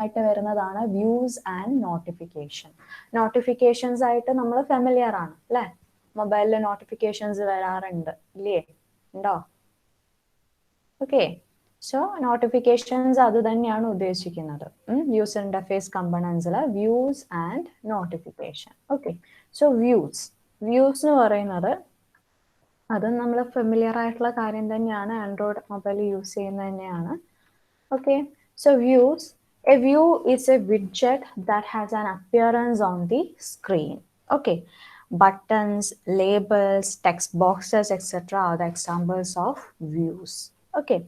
ആയിട്ട് വരുന്നതാണ് views and notification. Notifications ആയിട്ട് നമ്മൾ ഫെമിലിയർ ആണ് അല്ലെ? മൊബൈലിൽ നോട്ടിഫിക്കേഷൻസ് വരാറുണ്ട് ഇല്ലേ? ഉണ്ടോ? ഓക്കെ, സോ നോട്ടിഫിക്കേഷൻസ് അത് തന്നെയാണ് ഉദ്ദേശിക്കുന്നത്. യൂസർ ഇന്റർഫേസ് കമ്പണൻസിൽ views and notification. Okay, so views എന്ന് പറയുന്നത് അതും നമ്മൾ ഫെമിലിയർ ആയിട്ടുള്ള കാര്യം തന്നെയാണ്, ആൻഡ്രോയിഡ് മൊബൈൽ യൂസ് ചെയ്യുന്നത് തന്നെയാണ്. Okay, so views. A view is a widget that has an appearance on the screen. Okay, buttons, labels, text boxes, etc. are the examples of views. Okay,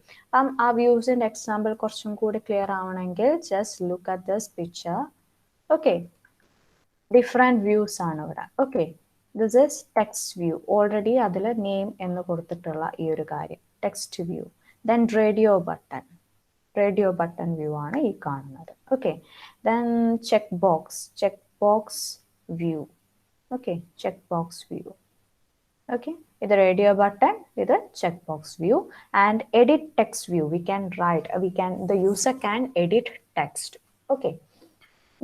ആ വ്യൂസിന്റെ example കുറച്ചും കൂടി clear ആവണമെങ്കിൽ just look at this picture. Okay, different views ആണ് ഇവിടെ. Okay, this is text view. Already അതിൽ name എന്ന് കൊടുത്തിട്ടുള്ള ഈ ഒരു കാര്യം text view. Then radio button view ആണ് ഈ കാണുന്നത്. Okay, then check box view. Okay, check box view. Okay, ഇത് റേഡിയോ ബട്ടൺ, ഇത് check box view. And edit text view, the user can edit text. Okay,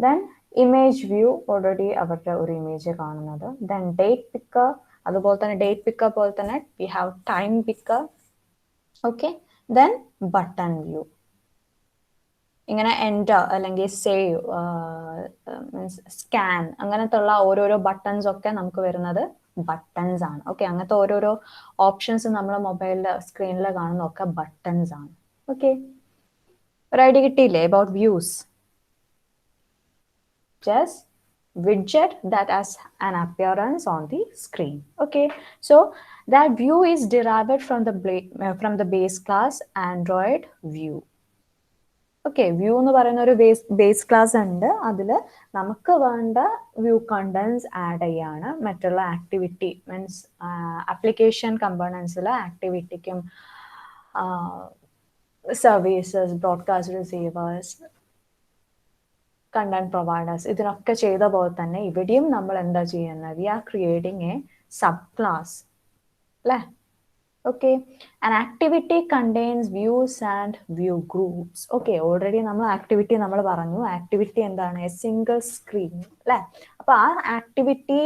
then image view, already അവരുടെ ഒരു image കാണുന്നത്. Then date picker, അതുപോലെ തന്നെ date picker പോലെ തന്നെ we have time picker. Okay, then button view. ഇങ്ങനെ enter അല്ലെങ്കിൽ save, means scan, അങ്ങനത്തെ ഉള്ള ഓരോരോ ബട്ടൺസ് ഒക്കെ നമുക്ക് വരുന്നത് ബട്ടൺസ് ആണ്. ഓക്കെ, അങ്ങനത്തെ ഓരോരോ ഓപ്ഷൻസ് നമ്മൾ മൊബൈലിലെ സ്ക്രീനിൽ കാണുന്നതൊക്കെ ബട്ടൺസ് ആണ്. ഓക്കെ, ഒരു ഐഡിയ കിട്ടിയില്ലേ about views? Just widget that has an appearance on the screen. Okay, so that view is derived from the base class Android view. Okay, view എന്ന് പറയുന്ന ഒരു ബേസ് ക്ലാസ് ഉണ്ട്. അതിൽ നമുക്ക് വേണ്ട വ്യൂ കണ്ടൻസ് ആഡ് ചെയ്യാണ്. മറ്റുള്ള ആക്ടിവിറ്റി മീൻസ് ആപ്ലിക്കേഷൻ കമ്പോണൻസിലെ ആക്ടിവിറ്റിക്കും services, broadcast receivers, content providers, ഇതിനൊക്കെ ചെയ്ത പോലെ തന്നെ ഇവിടെയും നമ്മൾ എന്താ ചെയ്യുന്നത്? We are creating a subclass അല്ലേ? Okay, an activity contains views and view groups. Okay, already നമ്മൾ ആക്ടിവിറ്റി നമ്മൾ പറഞ്ഞു. ആക്ടിവിറ്റി എന്താണ്? എ സിംഗിൾ സ്ക്രീൻ അല്ലേ? അപ്പൊ ആ ആക്ടിവിറ്റി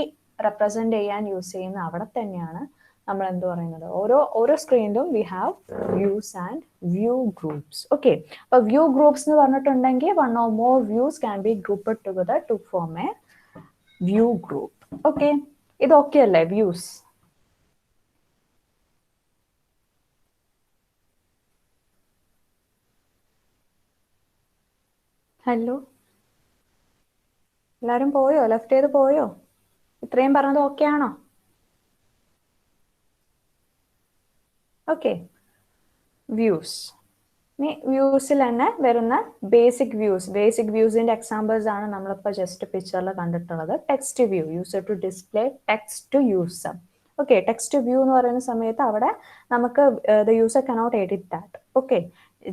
റെപ്രസെന്റ് ചെയ്യാൻ യൂസ് ചെയ്യുന്ന അവിടെ തന്നെയാണ് നമ്മൾ എന്ത് പറയുന്നത്? ഓരോ സ്ക്രീനിലും we have views and view groups. Okay, അപ്പൊ വ്യൂ ഗ്രൂപ്പ്സ് എന്ന് പറഞ്ഞിട്ടുണ്ടെങ്കിൽ one or more views can be grouped together to form a view group. Okay, ഇതൊക്കെ അല്ലേ വ്യൂസ്? ഹലോ, എല്ലാരും പോയോ? ലെഫ്റ്റ് ചെയ്ത് പോയോ? ഇത്രയും പറഞ്ഞത് ഓക്കെ ആണോ? Okay, views. വ്യൂസിൽ തന്നെ വരുന്ന ബേസിക് വ്യൂസിന്റെ എക്സാമ്പിൾസ് ആണ് നമ്മളിപ്പോൾ ജസ്റ്റ് പിക്ചറിൽ കണ്ടിട്ടുള്ളത്. Text view, user to display text to user. Okay, text view എന്ന് പറയുന്ന സമയത്ത് അവിടെ നമുക്ക് the user cannot edit that. Okay,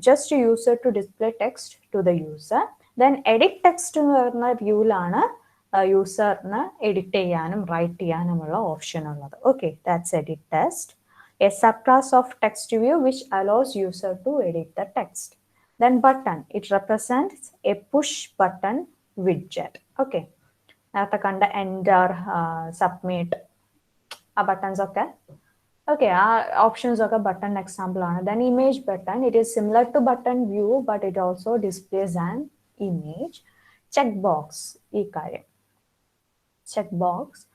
just user to display text to the user. Then edit text എന്ന് പറയുന്ന വ്യൂവിലാണ് യൂസറിന് എഡിറ്റ് ചെയ്യാനും റൈറ്റ് ചെയ്യാനുമുള്ള ഓപ്ഷൻ ഉള്ളത്. Okay, that's edit text. A subclass of text view which allows user to edit the text. Then button, it represents a push button widget. Okay, നേരത്തെ കണ്ട enter, submit, ആ buttons ഒക്കെ. Okay, ആ options ഒക്കെ button example ആണ്. Then image button, it is similar to button view but it also displays an image. Checkbox, ഈ കാര്യം. Checkbox.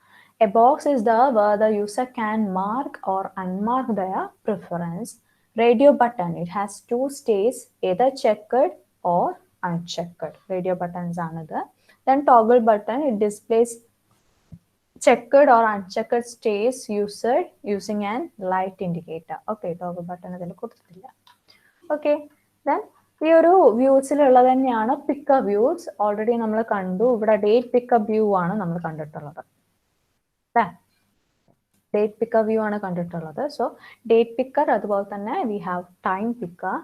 A box is there where the user can mark or unmark their preference. Radio button, it has two states, either checked or unchecked. Radio buttons another. Then toggle button, it displays checked or unchecked states user using an light indicator. Okay, toggle button അതിൽ കൊടുത്തിട്ടില്ല. Okay, then ഈ ഒരു വ്യൂസിലുള്ളത് തന്നെയാണ് pickup views. Already നമ്മൾ കണ്ടു. ഇവിടെ date pickup view ആണ് നമ്മൾ കണ്ടിട്ടുള്ളത്. ഡേറ്റ് പിക്കർ വ്യൂ ആണ് കണ്ടിട്ടുള്ളത്. സോ ഡേറ്റ് പിക്കർ, അതുപോലെ തന്നെ we have time picker.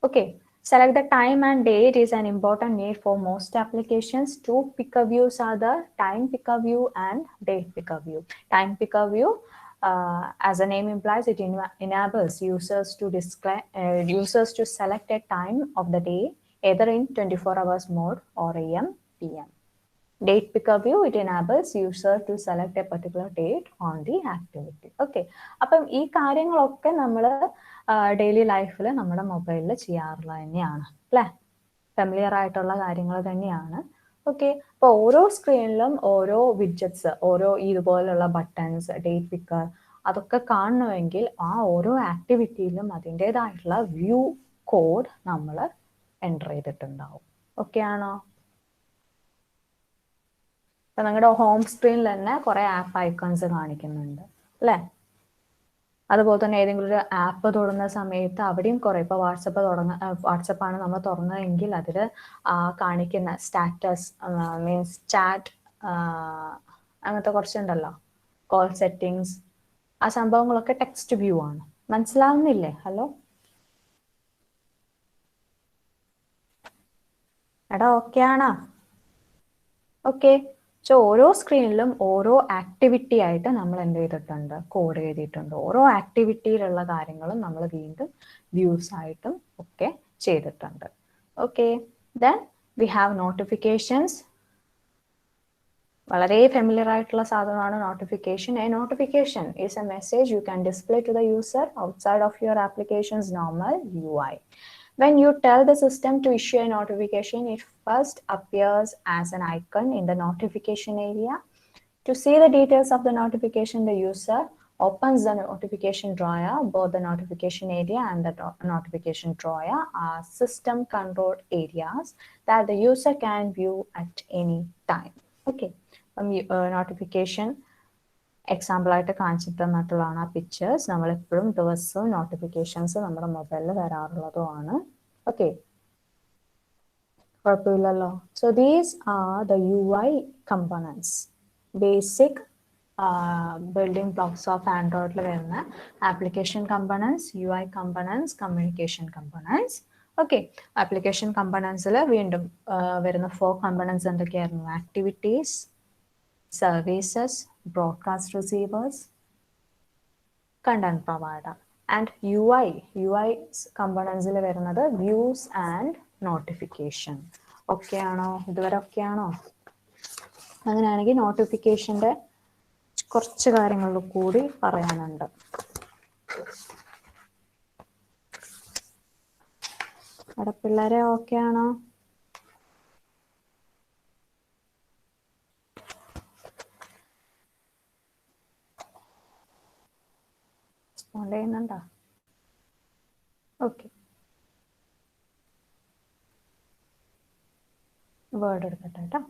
Okay, select the time and date is an important need for most applications. Two picker views are the time picker view and date picker view. Time picker view, as the name implies, it enables users to select a time of the day, either in 24 hours mode or AM, PM. Date picker view, it enables user to select a particular date on the activity. Okay. അപ്പം ഈ കാര്യങ്ങളൊക്കെ നമ്മൾ daily ലൈഫിൽ നമ്മുടെ മൊബൈലിൽ ചെയ്യാറുള്ള തന്നെയാണ് അല്ലേ? ഫെമിലിയർ ആയിട്ടുള്ള കാര്യങ്ങൾ തന്നെയാണ്. ഓക്കെ. അപ്പോൾ ഓരോ സ്ക്രീനിലും ഓരോ വിഡ്ജറ്റ്സ്, ഓരോ ഇതുപോലുള്ള ബട്ടൺസ്, ഡേറ്റ് പിക്കർ അതൊക്കെ കാണണമെങ്കിൽ ആ ഓരോ ആക്ടിവിറ്റിയിലും അതിൻ്റെതായിട്ടുള്ള വ്യൂ കോഡ് നമ്മൾ എൻ്റർ ചെയ്തിട്ടുണ്ടാവും. ഓക്കെ ആണോ? ഇപ്പൊ നിങ്ങളുടെ ഹോം സ്ക്രീനിൽ തന്നെ കുറെ ആപ്പ് ഐക്കൺസ് കാണിക്കുന്നുണ്ട് അല്ലേ? അതുപോലെ തന്നെ ഏതെങ്കിലും ഒരു ആപ്പ് തുടങ്ങുന്ന സമയത്ത് അവിടെയും കുറെ, ഇപ്പൊ വാട്സപ്പാണ് നമ്മൾ തുറന്നതെങ്കിൽ അതിൽ കാണിക്കുന്ന സ്റ്റാറ്റസ് മീൻസ് ചാറ്റ് അങ്ങനത്തെ കുറച്ചുണ്ടല്ലോ, കോൾ സെറ്റിങ്സ്, ആ സംഭവങ്ങളൊക്കെ ടെക്സ്റ്റ് വ്യൂ ആണ്. മനസ്സിലാവുന്നില്ലേ? ഹലോ എടാ, ഓക്കെ ആണോ? ഓക്കെ. സോ ഓരോ സ്ക്രീനിലും ഓരോ ആക്ടിവിറ്റി ആയിട്ട് നമ്മൾ എന്ത് ചെയ്തിട്ടുണ്ട്, കോഡ് ചെയ്തിട്ടുണ്ട്. ഓരോ ആക്ടിവിറ്റിയിലുള്ള കാര്യങ്ങളും നമ്മൾ വീണ്ടും വ്യൂസ് ആയിട്ടും ഒക്കെ ചെയ്തിട്ടുണ്ട്. Okay. Then we have notifications. വളരെ ഫെമിലിയർ ആയിട്ടുള്ള സാധനമാണ് notification. A notification is a message you can display to the user outside of your applications normal UI. When you tell the system to issue a notification, it first appears as an icon in the notification area. To see the details of the notification, the user opens the notification drawer. Both the notification area and the notification drawer are system controlled areas that the user can view at any time. Okay. Notification example ആയിട്ട് കാണിച്ചിട്ട് തന്നിട്ടുള്ളതാണ് ആ pictures. നമ്മളെപ്പോഴും ദിവസവും notifications നമ്മുടെ മൊബൈലിൽ വരാറുള്ളതുമാണ്. Okay, കുഴപ്പമില്ലല്ലോ. So these are the UI components, basic building blocks of ആൻഡ്രോയിഡിൽ വരുന്ന application components, UI components, communication components. Okay. Application കമ്പോണൻസിൽ വീണ്ടും വരുന്ന 4 കമ്പോണൻസ് എന്തൊക്കെയായിരുന്നു? Activities, services, broadcast receivers, content provider, and UI components il varunathu views and notification. Okay ആണോ? ഇതുവരെ okay ആണോ? അങ്ങനെയാണെങ്കിൽ നോട്ടിഫിക്കേഷന്റെ കുറച്ച് കാര്യങ്ങൾ കൂടി പറയാനുണ്ട്. അവിടെ പിള്ളേരെ ഓക്കെ ആണോ? ചെയ്യുന്നുണ്ടോ? ഓക്കെ, വേർഡ് എടുക്കട്ടെ കേട്ടോ.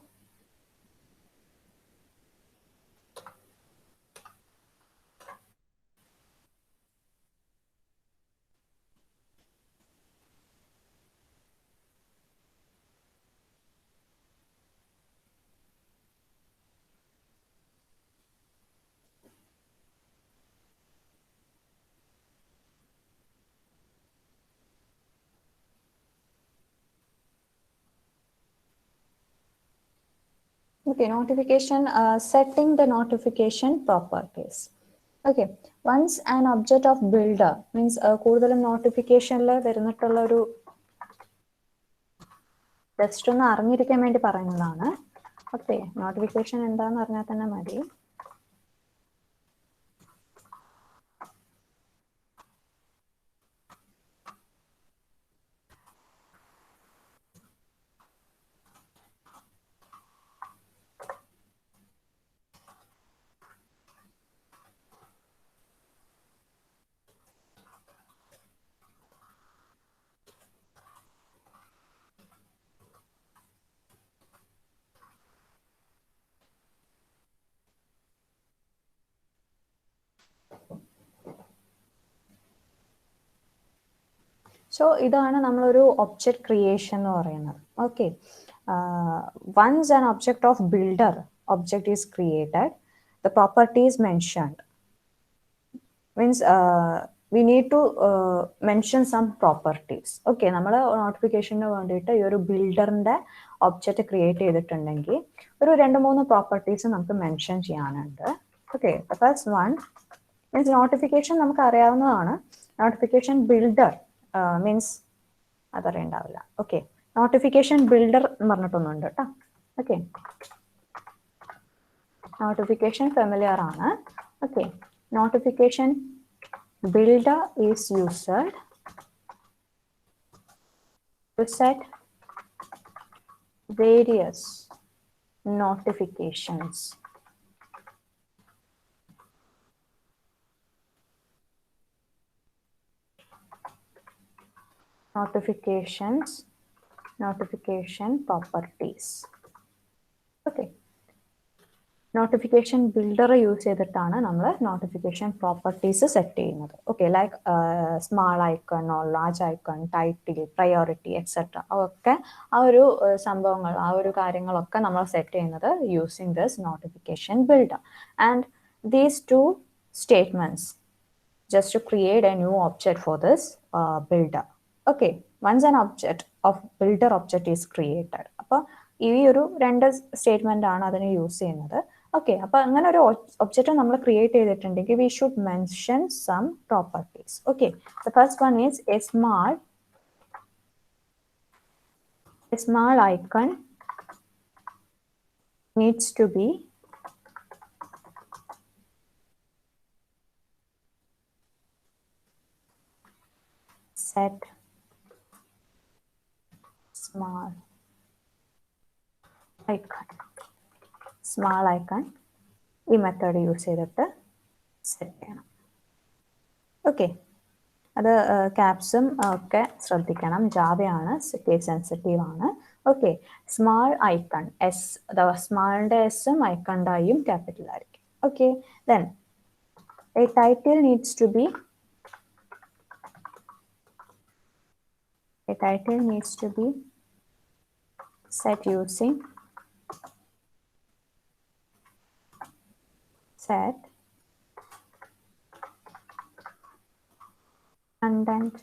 Okay, notification, setting the notification properties. Okay, once an object of builder means കൂടുതലും നോട്ടിഫിക്കേഷനിൽ വരുന്നിട്ടുള്ള ഒരു ജസ്റ്റ് ഒന്ന് അറിഞ്ഞിരിക്കാൻ വേണ്ടി പറയുന്നതാണ്. ഓക്കെ, നോട്ടിഫിക്കേഷൻ എന്താണെന്ന് അറിഞ്ഞാൽ തന്നെ മതി. സോ ഇതാണ് നമ്മളൊരു ഒബ്ജക്റ്റ് ക്രിയേഷൻ എന്ന് പറയുന്നത്. Okay, once an object of builder object is created, the properties mentioned means we need to mention some properties. Okay, നമ്മൾ നോട്ടിഫിക്കേഷന് വേണ്ടിയിട്ട് ഈ ഒരു ബിൽഡറിന്റെ ഒബ്ജക്റ്റ് ക്രിയേറ്റ് ചെയ്തിട്ടുണ്ടെങ്കിൽ ഒരു 2-3 പ്രോപ്പർട്ടീസ് നമുക്ക് മെൻഷൻ ചെയ്യാനുണ്ട്. Okay, first one means notification നമുക്ക് അറിയാവുന്നതാണ്. നോട്ടിഫിക്കേഷൻ ബിൽഡർ മീൻസ് അതറിയണ്ടാവില്ല. ഓക്കെ, നോട്ടിഫിക്കേഷൻ ബിൽഡർ എന്ന് പറഞ്ഞിട്ടൊന്നുണ്ട് കേട്ടോ. ഓക്കെ, നോട്ടിഫിക്കേഷൻ ഫെമിലിയർ ആണ്. Okay, notification builder is used to set various notifications. Notification properties. Okay. Notification builder use ചെയ്തിട്ടാണ് നമ്മൾ നോട്ടിഫിക്കേഷൻ പ്രോപ്പർട്ടീസ് സെറ്റ് ചെയ്യുന്നത്. Okay, like small icon or large icon, title, priority etcetera, അതൊക്കെ ആ ഒരു സംഭവങ്ങൾ, ആ ഒരു കാര്യങ്ങളൊക്കെ നമ്മൾ സെറ്റ് ചെയ്യുന്നത് using this notification builder. And these two statements just to create a new object for this builder. Okay, once an object of builder object is created, അപ്പോൾ ഈ ഒരു രണ്ട് സ്റ്റേറ്റ്മെന്റ് ആണ് അതിന് യൂസ് ചെയ്യുന്നത്. ഓക്കെ, അപ്പൊ അങ്ങനെ ഒരു ഒബ്ജക്റ്റ് നമ്മൾ ക്രിയേറ്റ് ചെയ്തിട്ടുണ്ടെങ്കിൽ we should mention some properties. Okay, the first one is a small icon needs to be set small icon ഈ മെത്തേഡ് യൂസ് ചെയ്തിട്ട് സെറ്റ് ചെയ്യണം. ഓക്കെ, അത് ക്യാപ്സും ഒക്കെ ശ്രദ്ധിക്കണം, ജാവയാണ്, കേസ് സെൻസിറ്റീവ് ആണ്. ഓക്കെ, സ്മാൾ ഐക്കൺ എസ്, സ്മാളിന്റെ എസും ഐക്കണിന്റെ ഐയും ക്യാപിറ്റൽ ആയിരിക്കും. Okay, then a title needs to be set using set content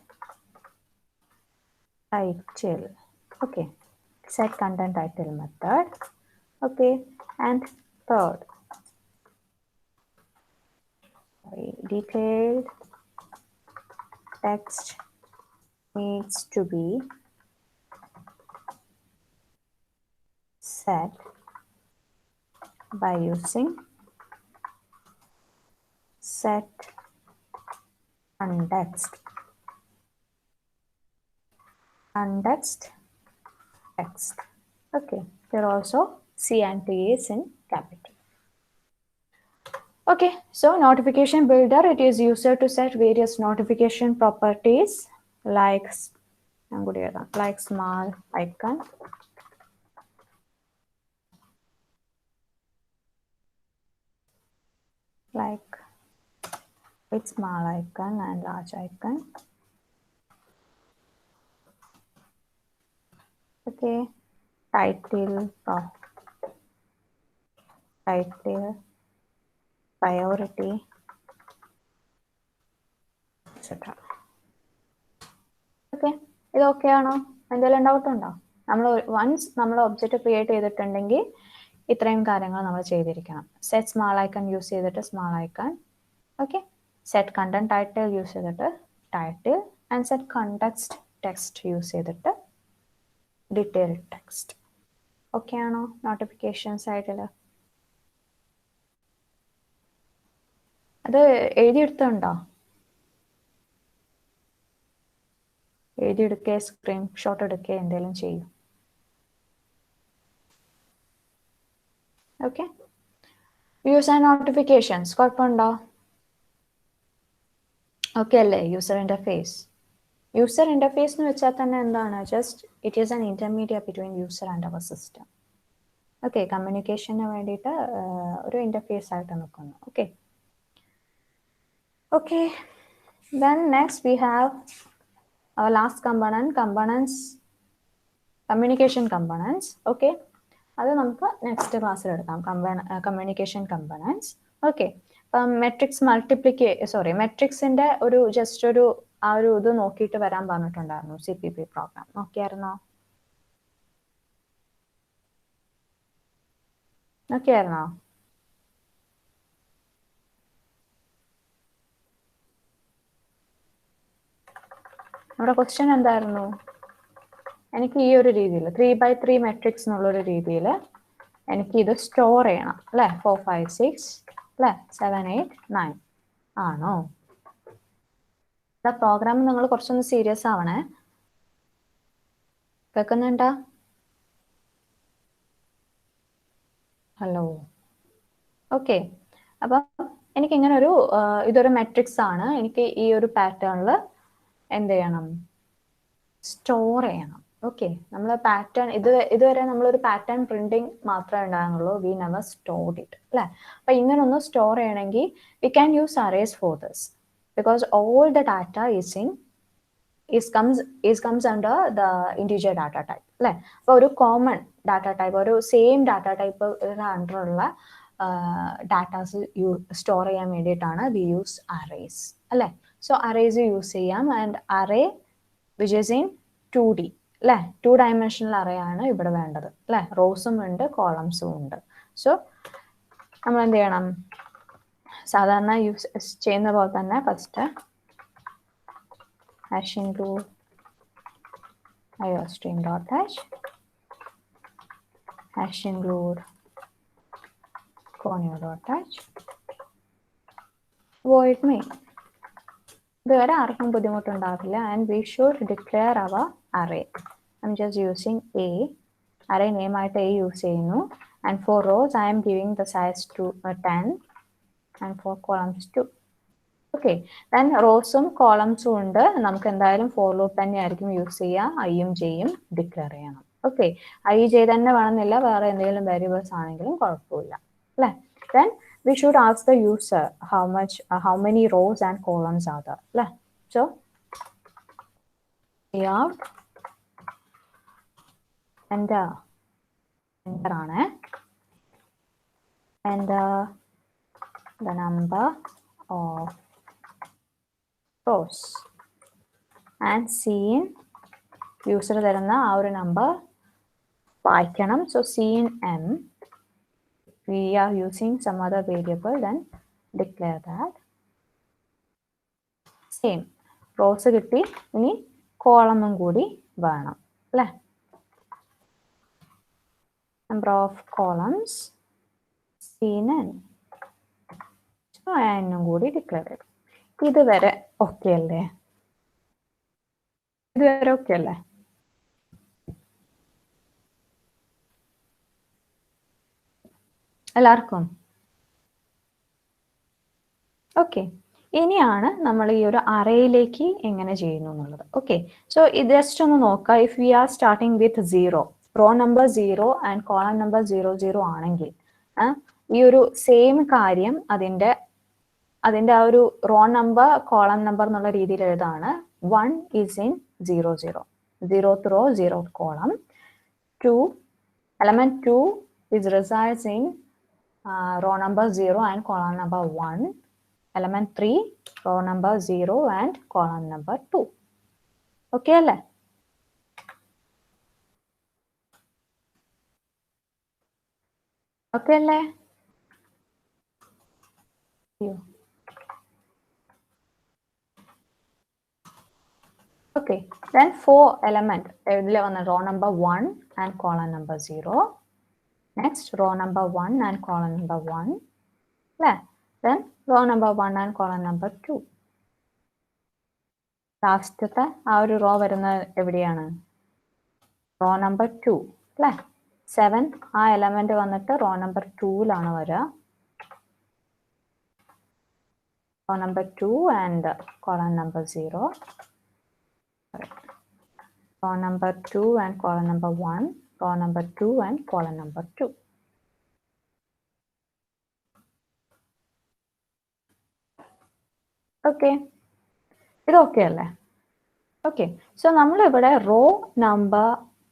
title. Okay, set content title method. Okay, and third, detailed text needs to be set by using set context text. Okay, there also C and T is in capital. Okay, so notification builder, it is used to set various notification properties like small icon, like with small icon and large icon. Okay, title, priority, etc. Okay, ഇത് okay ആണോ? എന്തെങ്കിലും doubt ഉണ്ടോ? Once നമ്മൾ object create ചെയ്തിട്ടുണ്ടെങ്കിൽ ഇത്രയും കാര്യങ്ങൾ നമ്മൾ ചെയ്തിരിക്കണം. സെറ്റ് സ്മാൾ ഐക്കൺ യൂസ് ചെയ്തിട്ട് small icon. Okay, set content title use ചെയ്തിട്ട് title, and set context text use ചെയ്തിട്ട് ഡീറ്റെയിൽഡ് ടെക്സ്റ്റ്. ഓക്കെ ആണോ നോട്ടിഫിക്കേഷൻ സൈഡിൽ? അത് എഴുതിയെടുത്തുണ്ടോ? എഴുതിയെടുക്കുക, സ്ക്രീൻഷോട്ട് എടുക്കുക, എന്തെങ്കിലും ചെയ്യും. ഓക്കെ, വ്യൂസ് ആൻഡ് നോട്ടിഫിക്കേഷൻസ് കുഴപ്പമുണ്ടോ? ഓക്കെ അല്ലേ? യൂസർ ഇന്റർഫേസ് എന്ന് വെച്ചാൽ തന്നെ എന്താണ്? Just it is an intermediate between user and our system. Okay, കമ്മ്യൂണിക്കേഷന് വേണ്ടിയിട്ട് ഒരു ഇന്റർഫേസ് ആയിട്ട് നിൽക്കുന്നു. Okay, okay, then next we have our last components, communication components. Okay, അത് നമുക്ക് നെക്സ്റ്റ് ക്ലാസ്സിൽ എടുക്കാം. Communication components. ഓക്കെ, ഇപ്പം മെട്രിക്സിന്റെ ഒരു ജസ്റ്റ് ഒരു ആ ഒരു ഇത് നോക്കിയിട്ട് വരാൻ പറഞ്ഞിട്ടുണ്ടായിരുന്നു. CPP പ്രോഗ്രാം നോക്കിയായിരുന്നോ? നമ്മുടെ ക്വസ്റ്റ്യൻ എന്തായിരുന്നു? എനിക്ക് ഈ ഒരു രീതിയിൽ 3x3 മെട്രിക്സ് എന്നുള്ളൊരു രീതിയിൽ എനിക്ക് ഇത് സ്റ്റോർ ചെയ്യണം അല്ലേ. 4 5 6 അല്ലേ 7 8 9 ആണോ? പ്രോഗ്രാം നിങ്ങൾ കുറച്ചൊന്ന് സീരിയസ് ആവണേ. കേൾക്കുന്നുണ്ടോ? ഹലോ. ഓക്കെ, അപ്പം എനിക്ക് ഇങ്ങനെ ഒരു ഇതൊരു മെട്രിക്സ് ആണ്. എനിക്ക് ഈ ഒരു പാറ്റേണിൽ എന്ത് ചെയ്യണം? സ്റ്റോർ ചെയ്യണം. ഓക്കെ, നമ്മൾ പാറ്റേൺ ഇതുവരെ നമ്മളൊരു പാറ്റേൺ പ്രിന്റിങ് മാത്രമേ ഉണ്ടാകുന്നുള്ളൂ. വി നെവർ സ്റ്റോർഡ് ഇറ്റ് അല്ലേ. അപ്പൊ ഇങ്ങനെ ഒന്ന് സ്റ്റോർ ചെയ്യണമെങ്കിൽ we can use arrays for this because all the data comes under the integer data type അല്ലേ. അപ്പോൾ ഒരു കോമൺ ഡാറ്റ ടൈപ്പ്, ഒരു സെയിം ഡാറ്റ ടൈപ്പ് അണ്ടറുള്ള ഡാറ്റാസ് സ്റ്റോർ ചെയ്യാൻ വേണ്ടിയിട്ടാണ് വി യൂസ് അറേസ് അല്ലേ. സോ അറേസ് യൂസ് ചെയ്യാം. And array which is in 2D അല്ലേ, 2 ഡയമെൻഷണൽ അറേ ആണ് ഇവിടെ വേണ്ടത് അല്ലേ. റോസും ഉണ്ട് കോളംസും ഉണ്ട്. സോ നമ്മൾ എന്ത് ചെയ്യണം? സാധാരണ യൂസ് ചെയ്യുന്ന പോലെ തന്നെ first hash include iostream.h, hash include conio.h, void main. ഇതുവരെ ആർക്കും ബുദ്ധിമുട്ടുണ്ടാവില്ല. And we should declare our array. I am just using A, array name ആയിട്ട് എ യൂസ് ചെയ്യുന്നു. And for rows I am giving the size to 10 and for columns 2. Okay, then റോസും കോളംസും ഉണ്ട്. നമുക്ക് എന്തായാലും ഫോർ ലൂപ്പ് തന്നെ ആയിരിക്കും use ചെയ്യുക. ഐയും ജെയും ഡിക്ലെയർ ചെയ്യണം. ഓക്കെ, ഐ ജെ തന്നെ വേണമെന്നില്ല, വേറെ എന്തെങ്കിലും വേരിയബിൾസ് ആണെങ്കിലും കുഴപ്പമില്ല അല്ലേ. Then we should ask the user how many rows and columns are there അല്ലേ. So out enter ആണ് enter the number of rows and cin user തരുന്ന ആ ഒരു നമ്പർ വായിക്കണം. So cin m, we are using some other variable, then declare that. Same rows കിട്ടി, ഇനി കോളമും കൂടി വേണം അല്ലേ. number of columns cn, so n കൂടി ഡിക്ലെയർ ചെയ്തു. ഇതുവരെ ഓക്കെ അല്ലേ? ഇതുവരെ ഓക്കെ അല്ലേ? എല്ലാവർക്കും ഓക്കെ. ഇനിയാണ് നമ്മൾ ഈ ഒരു അറേയിലേക്ക് എങ്ങനെ ചെയ്യുന്നു എന്നുള്ളത്. ഓക്കെ, സോ ഇത് ജസ്റ്റ് ഒന്ന് നോക്കാം. If we R starting with 0, row number 0 and column number 00 ആണെങ്കിൽ ഈ ഒരു സെയിം കാര്യം അതിന്റെ ആ ഒരു റോ നമ്പർ കോളം നമ്പർ എന്നുള്ള രീതിയിൽ എഴുതാണ്. 1 is in 0 0, 0th row 0th column. 2 element 2 is resides in row number 0 and column number 1. element 3 row number 0 and column number 2. okay അല്ലേ? okay അല്ലേ? okay, then 4 element ഇതിൽ വന്ന row number 1 and column number 0. next row number 1 and column number 1 അല്ലേ. then row number 1 and column number 2. ലാസ്റ്റത്തെ ആ ഒരു raw വരുന്നത് എവിടെയാണ്? റോ നമ്പർ 2 അല്ലേ. 7 ആ എലമെന്റ് വന്നിട്ട് റോ നമ്പർ 2ലാണ് വരിക. Row number 2 and column number 0. Row number 2 and column number 1. Row number 2 and column number 2. Okay, ഇത് ഓക്കെ അല്ലേ? ഓക്കെ, സോ നമ്മളിവിടെ row number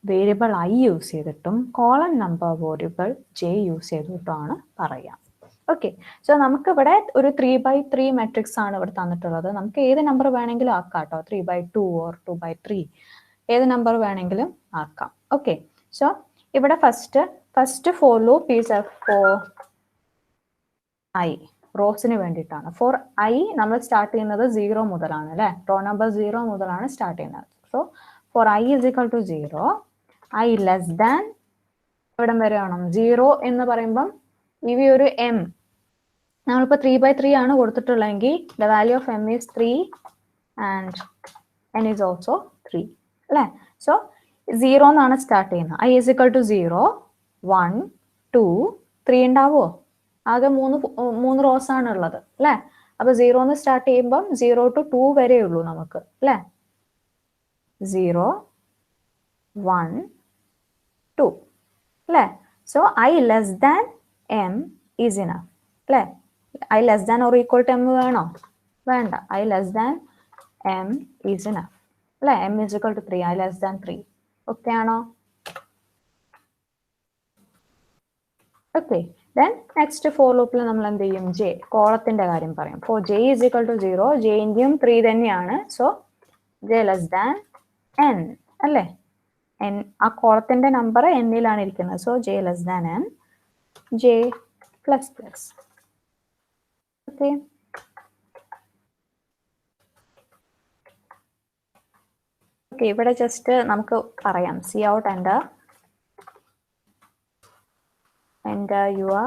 variable I use ചെയ്തിട്ടും column number variable J use ചെയ്തിട്ടുമാണ് പറയാം. Okay, so നമുക്കിവിടെ ഒരു 3x3 matrix ആണ് ഇവിടെ തന്നിട്ടുള്ളത്. നമുക്ക് ഏത് നമ്പർ വേണമെങ്കിലും ആക്കാം കേട്ടോ. 3x2 ഓർ 2x3 ഏത് നമ്പർ വേണമെങ്കിലും ആക്കാം. ഓക്കെ, സോ ഇവിടെ first for loop is for I, റോസിന് വേണ്ടിയിട്ടാണ്. ഫോർ ഐ നമ്മൾ സ്റ്റാർട്ട് ചെയ്യുന്നത് 0 മുതലാണ് അല്ലെ. റോ നമ്പർ 0 മുതലാണ് സ്റ്റാർട്ട് ചെയ്യുന്നത്. So for i is equal to 0, i less than എവിടം വരെ വേണം? 0 എന്ന് പറയുമ്പം ഈ ഒരു എം നമ്മളിപ്പോൾ 3/3 ആണ് കൊടുത്തിട്ടുള്ളതെങ്കിൽ the value of M is 3 and N is also 3 അല്ലേ? സോ 0 എന്നാണ് സ്റ്റാർട്ട് ചെയ്യുന്നത്. ഐ ഈസ് ഈക്വൽ ടു 0, 1, 2, 3 ഉണ്ടാവുമോ? ആകെ മൂന്ന് റോസ് ആണ് ഉള്ളത് അല്ലേ? അപ്പൊ 0 എന്ന് സ്റ്റാർട്ട് ചെയ്യുമ്പം 0 to 2 വരെ ഉള്ളൂ നമുക്ക് അല്ലേ? 0, 1, 2 അല്ലേ? So i less than m is enough അല്ലേ? I less than or equal to m വേണോ? വേണ്ട. I less than m is enough അല്ലേ? M is equal to 3, i less than 3. Okay ആണോ? ഓക്കെ. ദെൻ നെക്സ്റ്റ് ഫോർ ലൂപ്പിൽ നമ്മൾ എന്ത് ചെയ്യും? J കോളത്തിന്റെ കാര്യം പറയും. For j is equal to 0, ജെന്റെയും 3 തന്നെയാണ്. So j less than n അല്ലേ? എൻ ആ കോളത്തിന്റെ നമ്പർ എന്നിലാണ് ഇരിക്കുന്നത്. So j less than N, J plus plus. Okay. Okay, ഇവിടെ ജസ്റ്റ് നമുക്ക് പറയാം C out enter your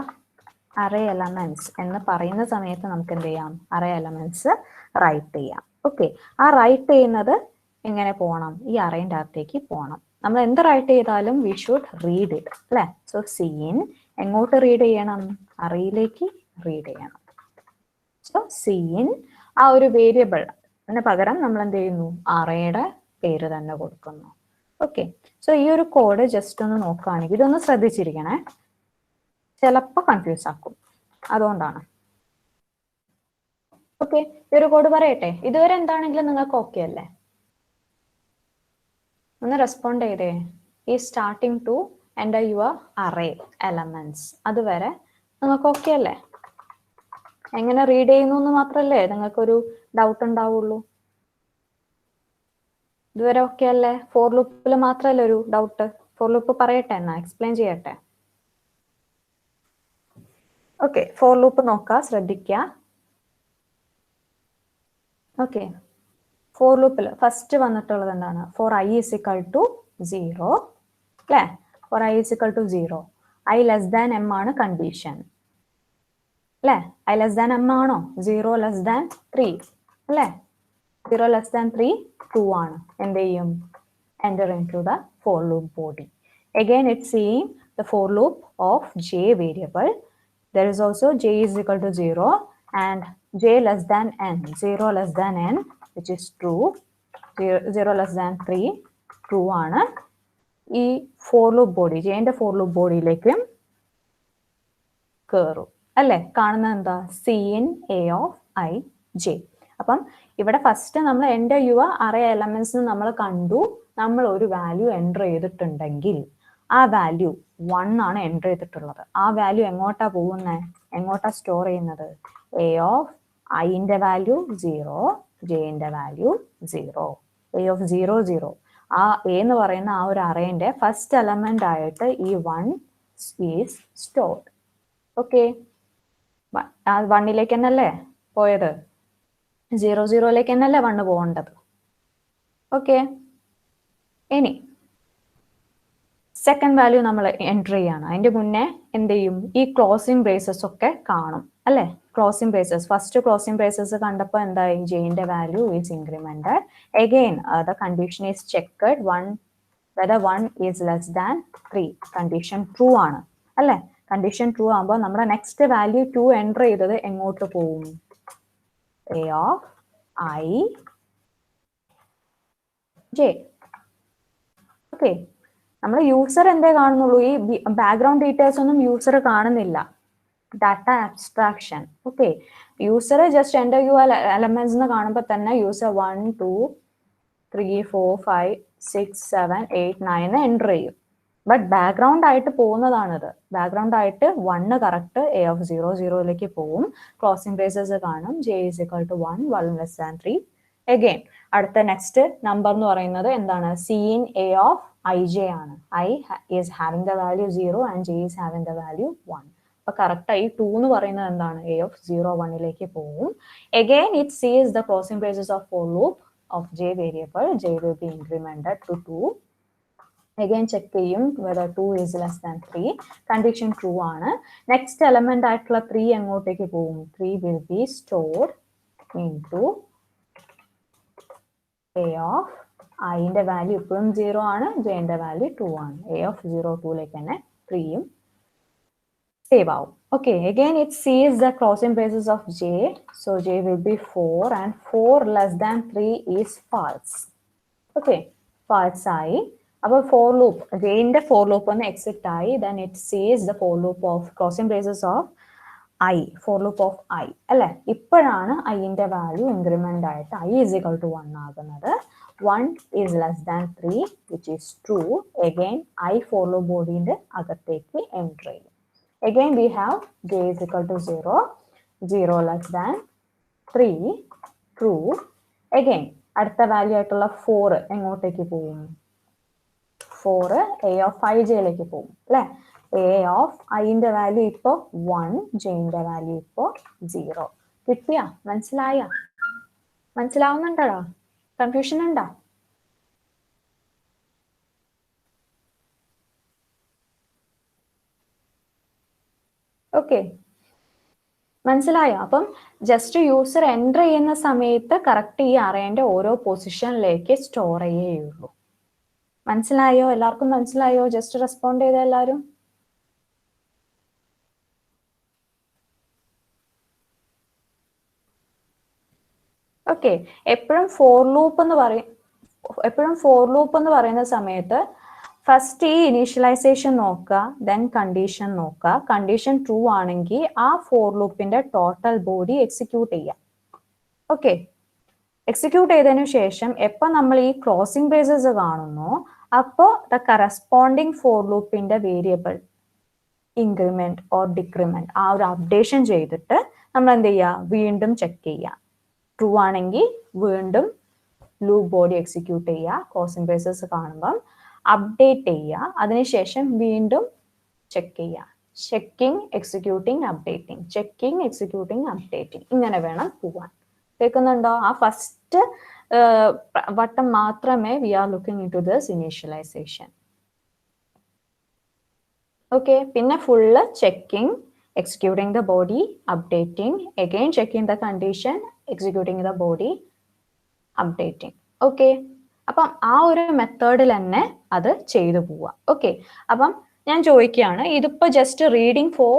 array elements എന്ന് പറയുന്ന സമയത്ത് നമുക്ക് എന്ത് ചെയ്യാം? അറേ എലമെന്റ്സ് റൈറ്റ് ചെയ്യാം. ഓക്കെ, ആ റൈറ്റ് ചെയ്യുന്നത് എങ്ങനെ പോകണം? ഈ അറേന്റെ അകത്തേക്ക് പോകണം. നമ്മൾ എന്ത് റൈറ്റ് ചെയ്താലും വി ഷുഡ് റീഡ് ഇറ്റ് അല്ലേ? സോ സീൻ എങ്ങോട്ട് റീഡ് ചെയ്യണം? അറേയിലേക്ക് റീഡ് ചെയ്യണം. സോ സീൻ ആ ഒരു വേരിയബിൾ അതിന് പകരം നമ്മൾ എന്ത് ചെയ്യുന്നു? അറേയുടെ പേര് തന്നെ കൊടുക്കുന്നു. ഓക്കെ, സോ ഈ ഒരു കോഡ് ജസ്റ്റ് ഒന്ന് നോക്കുകയാണെങ്കിൽ ഇതൊന്ന് ശ്രദ്ധിച്ചിരിക്കണേ, ചിലപ്പോൾ കൺഫ്യൂസ് ആക്കും, അതുകൊണ്ടാണ്. ഓക്കെ, ഈ ഒരു കോഡ് പറയട്ടെ. ഇതുവരെ എന്താണെങ്കിലും നിങ്ങൾക്ക് ഓക്കെ അല്ലേ? ഒന്ന് റെസ്പോണ്ട് ചെയ്തേ. ഈ starting to enter your array elements അതുവരെ നിങ്ങൾക്ക് ഓക്കെ അല്ലേ? എങ്ങനെ റീഡ് ചെയ്യുന്നു എന്ന് മാത്രമല്ലേ നിങ്ങൾക്കൊരു ഡൗട്ട് ഉണ്ടാവുള്ളൂ. ഇതുവരെ ഓക്കെ അല്ലേ? ഫോർ ലൂപ്പിൽ മാത്രമല്ലേ ഒരു ഡൗട്ട്? ഫോർ ലൂപ്പ് പറയട്ടെ, എന്നാ എക്സ്പ്ലെയിൻ ചെയ്യട്ടെ. ഓക്കെ, ഫോർ ലൂപ്പ് നോക്കുക, ശ്രദ്ധിക്കുക. ഓക്കെ, ഫോർ ലൂപ്പിൽ ഫസ്റ്റ് വന്നിട്ടുള്ളത് എന്താണ്? For i is equal to 0 അല്ലേ? For i is equal to 0, i less than m ആണ് കണ്ടീഷൻ അല്ലേ? ഐ ലെസ് ദാൻ എം ആണോ? 0 ലെസ് ദാൻ 3 അല്ലേ? 0 ലെസ് ദാൻ 3 2 ആണ്. എന്ത് ചെയ്യും? Enter into the for loop body. Again it's seeing the for loop of j variable. There is also j is equal to 0 and j less than n, 0 less than n, which is true. 0 less than 3 true ആണ്. ഈ for loop body, ജെന്റെ for loop ബോഡിയിലേക്കും കയറും അല്ലേ? കാണുന്നത് എന്താ? C in a of i j. അപ്പം ഇവിടെ ഫസ്റ്റ് നമ്മൾ എൻ്റർ യുവർ അറേ എലമെന്റ്സ് നമ്മൾ കണ്ടു. നമ്മൾ ഒരു വാല്യൂ എൻ്റർ ചെയ്തിട്ടുണ്ടെങ്കിൽ ആ വാല്യൂ 1 ആണ് എൻ്റർ ചെയ്തിട്ടുള്ളത്. ആ വാല്യൂ എങ്ങോട്ടാ പോകുന്നത്? എങ്ങോട്ടാ സ്റ്റോർ ചെയ്യുന്നത്? എ ഓഫ് ഐന്റെ വാല്യൂ 0, ജെന്റെ വാല്യൂ 0, എ ഓഫ് 0 0. ആ എ എന്ന് പറയുന്ന ആ ഒരു അറേന്റെ ഫസ്റ്റ് എലമെന്റ് ആയിട്ട് ഈ 1 ഈസ് സ്റ്റോർഡ്. ഓക്കെ, 1ലേക്ക് തന്നെയല്ലേ പോയത്? 0 0ലേക്ക് തന്നെയല്ലേ 1 പോകേണ്ടത്? ഓക്കെ, ഇനി സെക്കൻഡ് വാല്യൂ നമ്മൾ എൻ്റർ ചെയ്യാണ്. അതിന്റെ മുന്നേ എന്ത് ചെയ്യും? ഈ ക്ലോസിംഗ് ബ്രേസസ് ഒക്കെ കാണും അല്ലേ? Closing braces, first closing braces കണ്ടപ്പോൾ എന്തായി? ജെയിന്റെ value is incremented. Again the condition is checked, whether 1 is less than 3. Condition true ആണ് അല്ലേ? കണ്ടീഷൻ ട്രൂ ആകുമ്പോൾ നമ്മുടെ നെക്സ്റ്റ് വാല്യൂ 2 എൻ്റർ ചെയ്തത് എങ്ങോട്ട് പോകും? A of i J. Okay, നമ്മൾ യൂസർ എന്തേ കാണുന്നുള്ളൂ? ഈ ബാക്ക്ഗ്രൗണ്ട് ഡീറ്റെയിൽസ് ഒന്നും യൂസർ കാണുന്നില്ല. Data abstraction. Okay, user just enter your elements എന്ന് കാണുമ്പോൾ തന്നെ യൂസർ 1 2 3 4 5 6 7 8 9 എൻ്റർ ചെയ്യും. ബട്ട് ബാക്ക്ഗ്രൗണ്ട് ആയിട്ട് പോകുന്നതാണിത്. ബാക്ക്ഗ്രൗണ്ട് ആയിട്ട് 1 കറക്റ്റ് എ ഓഫ് 0 0ലേക്ക് പോകും. ക്ലോസിംഗ് ബ്രേസസ് കാണും. J is equal to 1 1 less than 3. Again അടുത്ത നെക്സ്റ്റ് നമ്പർ എന്ന് പറയുന്നത് എന്താണ്? C in a of i j ആണ്. I is having the value 0 and j is having the value 1. അപ്പൊ correct ആയി 2 എന്ന് പറയുന്നത് എന്താണ്? എ ഓഫ് 0 1ലേക്ക് പോകും. അഗെയിൻ ഇറ്റ് സീസ് the closing braces of for loop of j variable, j will be incremented to 2. Again check ചെയ്യും whether 2 is less than 3. Condition true ആണ്. Next element ആയിട്ടുള്ള 3 എങ്ങോട്ടേക്ക് പോകും? 3 will be stored into a of I ന്റെ value ഇപ്പോഴും 0 ആണ്, j ന്റെ value 2 ആണ്. a of 0, 2 ലേക്ക് തന്നെ 3യും save ആവും. Okay, again it sees the closing braces of j, so j will be 4 and 4 less than 3 is false. Okay, false ആയി. അപ്പോൾ for loop, j ന്റെ for loop ഒന്ന് exit ആയി, then it sees the for loop of closing braces of I, for loop of I, അല്ലേ? ഇപ്പോഴാണ് I ന്റെ value increment ആയിട്ട് I is equal to 1 ആകുന്നത്. 1 is less than 3, which is true. Again I for loop ബോഡിന്റെ അകത്തേക്ക് enter ചെയ്യും. Again we have j is equal to 0, 0 less than 3, true. Again അടുത്ത value ആയിട്ടുള്ള 4 എങ്ങോട്ടേക്ക് പോകും? 4 a of ij ലേക്ക് പോകും, അല്ലേ? a of I ന്റെ value ഇപ്പോ 1, j ന്റെ വാല്യൂ ഇപ്പോ 0. കിട്ടിയാ? മനസ്സിലാവുന്നുണ്ടോ? കൺഫ്യൂഷൻ ഉണ്ടോ? ഓക്കെ, മനസ്സിലായോ? അപ്പം ജസ്റ്റ് യൂസർ എൻ്റർ ചെയ്യുന്ന സമയത്ത് കറക്റ്റ് ഈ അറേന്റെ ഓരോ പൊസിഷനിലേക്ക് സ്റ്റോർ ചെയ്യുള്ളൂ. മനസ്സിലായോ? എല്ലാവർക്കും മനസ്സിലായോ? ജസ്റ്റ് റെസ്പോണ്ട് ചെയ്ത എല്ലാവരും. ഓക്കെ, എപ്പോഴും ഫോർ ലൂപ്പ് എന്ന് പറയുന്ന സമയത്ത് ഫസ്റ്റ് ഈ ഇനീഷ്യലൈസേഷൻ നോക്കുക, ദെൻ കണ്ടീഷൻ നോക്കുക. കണ്ടീഷൻ ട്രൂ ആണെങ്കിൽ ആ ഫോർ ലൂപ്പിന്റെ ടോട്ടൽ ബോഡി എക്സിക്യൂട്ട് ചെയ്യാം. ഓക്കെ, എക്സിക്യൂട്ട് ചെയ്തതിനു ശേഷം എപ്പോൾ നമ്മൾ ഈ ക്ലോസിംഗ് ബ്രേസസ് കാണുന്നു, അപ്പോൾ ദ കറസ്പോണ്ടിങ് ഫോർ ലൂപ്പിന്റെ വേരിയബിൾ ഇൻക്രിമെന്റ് ഓർ ഡിക്രിമെന്റ് ആ ഒരു അപ്ഡേഷൻ ചെയ്തിട്ട് നമ്മൾ എന്ത് ചെയ്യുക? വീണ്ടും ചെക്ക് ചെയ്യുക. ട്രൂ ആണെങ്കിൽ വീണ്ടും ലൂപ്പ് ബോഡി എക്സിക്യൂട്ട് ചെയ്യുക. ക്ലോസിംഗ് ബ്രേസസ് കാണുമ്പം അപ്ഡേറ്റ് ചെയ്യുക. അതിനുശേഷം വീണ്ടും ചെക്ക് ചെയ്യുക. Checking, executing, updating, checking, executing, updating, ഇങ്ങനെ വേണം പോവാൻ. കേൾക്കുന്നുണ്ടോ? ആ ഫസ്റ്റ് വട്ടം മാത്രമേ we are looking into this initialisation. Okay, പിന്നെ full checking, executing the body, updating, again checking the condition, executing the body, updating. Okay, അപ്പം ആ ഒരു മെത്തേഡിൽ തന്നെ അത് ചെയ്തു പോവുക. ഓക്കെ, അപ്പം ഞാൻ ചോദിക്കുകയാണ്, ഇതിപ്പോൾ just reading for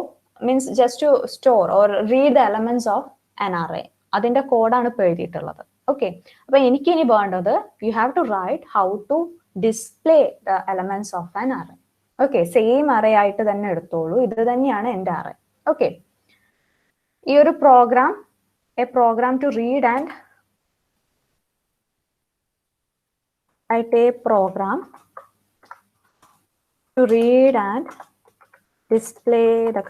means just to store or read the elements of an array, അതിന്റെ കോഡാണ് ഇപ്പോൾ എഴുതിയിട്ടുള്ളത്. ഓക്കെ, അപ്പൊ എനിക്ക് ഇനി വേണ്ടത് you have to write how to display the elements of an array. Okay, same array ആയിട്ട് തന്നെ എടുത്തോളൂ, ഇത് തന്നെയാണ് എൻ്റെ അറേ. ഓക്കെ, ഈ ഒരു program, a program to read and write a program to read and display the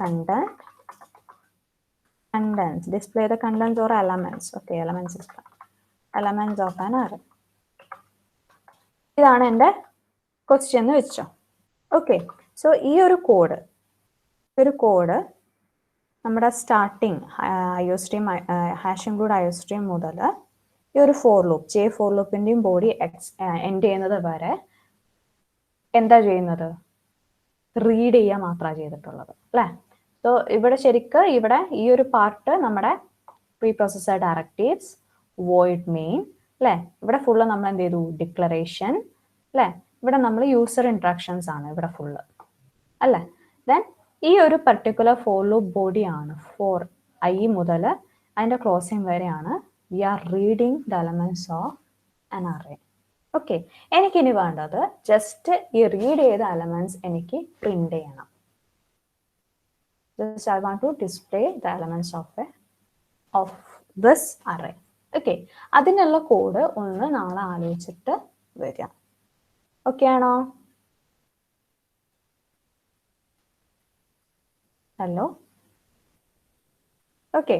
contents, display the contents or elements. Okay, elements is elements of an array. ഇതാണ് എൻ്റെ ക്വസ്റ്റ്യൻ എന്ന് വെച്ചോ. ഓക്കെ, സോ ഈ ഒരു code നമ്മുടെ starting IOStream hash include IOStream മുതൽ ഈ ഒരു ഫോർ ലൂപ്പ്, ജെ ഫോർ ലൂപ്പിൻ്റെയും ബോഡി എൻഡ് ചെയ്യുന്നത് വരെ എന്താ ചെയ്യുന്നത്? റീഡ് ചെയ്യുക മാത്രമാണ് ചെയ്തിട്ടുള്ളത്, അല്ലേ? സോ ഇവിടെ ഈ ഒരു പാർട്ട് നമ്മുടെ pre processor directives, void main, അല്ലേ? ഇവിടെ ഫുള്ള് നമ്മൾ എന്ത് ചെയ്തു? ഡിക്ലറേഷൻ, അല്ലേ? ഇവിടെ നമ്മൾ യൂസർ ഇൻട്രാക്ഷൻസ് ആണ് ഇവിടെ ഫുള്ള്, അല്ലേ? ദെൻ ഈ ഒരു പർട്ടിക്കുലർ ഫോർ ലൂപ്പ് ബോഡിയാണ് ഫോർ ഐ മുതൽ അതിൻ്റെ ക്ലോസിംഗ് വരെയാണ് we are reading the elements of an array. ഓക്കെ, എനിക്കിനി വേണ്ടത് ജസ്റ്റ് ഈ റീഡ് ചെയ്ത എലമെന്റ്സ് എനിക്ക് പ്രിന്റ് ചെയ്യണം. Just I want to display the elements of this array. Okay, അതിനുള്ള കോഡ് ഒന്ന് നാളെ ആലോചിച്ചിട്ട് വരാം. ഓക്കെ ആണോ? Hello, okay.